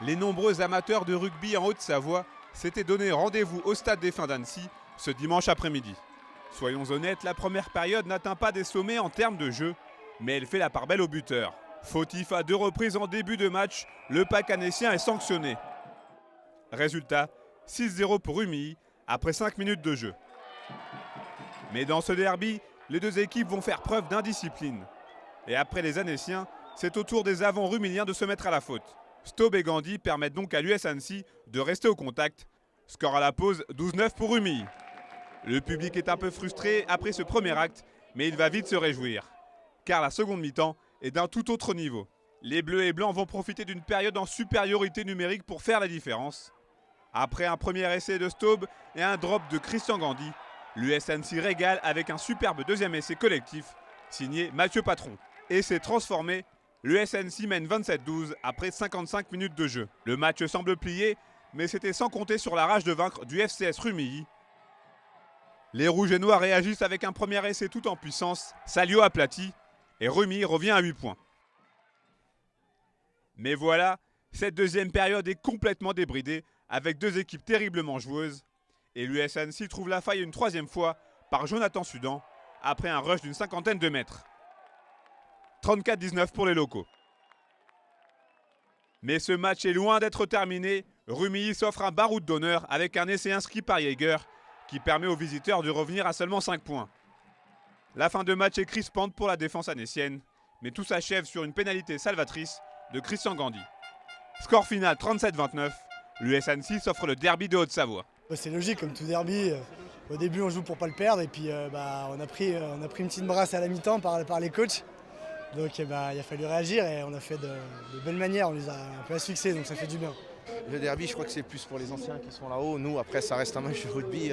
Les nombreux amateurs de rugby en Haute-Savoie s'étaient donné rendez-vous au stade des Fins d'Annecy ce dimanche après-midi. Soyons honnêtes, la première période n'atteint pas des sommets en termes de jeu, mais elle fait la part belle au buteur. Fautif à 2 reprises en début de match, le pack annécien est sanctionné. Résultat, 6-0 pour Rumilly après 5 minutes de jeu. Mais dans ce derby, les deux équipes vont faire preuve d'indiscipline. Et après les Annéciens, c'est au tour des avants rumiliens de se mettre à la faute. Staub et Gandhi permettent donc à l'US Annecy de rester au contact. Score à la pause, 12-9 pour Rumilly. Le public est un peu frustré après ce premier acte, mais il va vite se réjouir. Car la seconde mi-temps est d'un tout autre niveau. Les Bleus et Blancs vont profiter d'une période en supériorité numérique pour faire la différence. Après un premier essai de Staub et un drop de Christian Gandhi, l'US Annecy régale avec un superbe deuxième essai collectif, signé Mathieu Patron. Et s'est transformé, l'US Annecy mène 27-12 après 55 minutes de jeu. Le match semble plié, mais c'était sans compter sur la rage de vaincre du FCS Rumilly. Les Rouges et Noirs réagissent avec un premier essai tout en puissance, Salio aplati, et Rumilly revient à 8 points. Mais voilà, cette deuxième période est complètement débridée, avec deux équipes terriblement joueuses, et l'US Annecy trouve la faille une troisième fois par Jonathan Sudan, après un rush d'une cinquantaine de mètres. 34-19 pour les locaux. Mais ce match est loin d'être terminé. Rumilly s'offre un baroud d'honneur avec un essai inscrit par Jaeger qui permet aux visiteurs de revenir à seulement 5 points. La fin de match est crispante pour la défense annécienne, mais tout s'achève sur une pénalité salvatrice de Christian Gandhi. Score final 37-29, l'US Annecy s'offre le derby de Haute-Savoie. C'est logique, comme tout derby. Au début, on joue pour pas le perdre et puis on a pris une petite brasse à la mi-temps par les coachs. Donc il a fallu réagir et on a fait de belle manière, on les a un peu asphyxiés, donc ça fait du bien. Le derby, je crois que c'est plus pour les anciens qui sont là-haut. Nous, après, ça reste un match de rugby.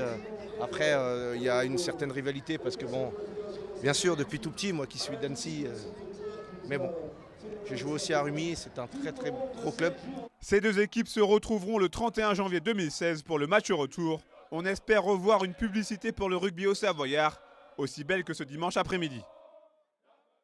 Après, il y a une certaine rivalité parce que, bon, bien sûr, depuis tout petit, moi qui suis d'Annecy, mais bon, j'ai joué aussi à Rumilly, c'est un très très gros club. Ces deux équipes se retrouveront le 31 janvier 2016 pour le match retour. On espère revoir une publicité pour le rugby au Savoyard, aussi belle que ce dimanche après-midi.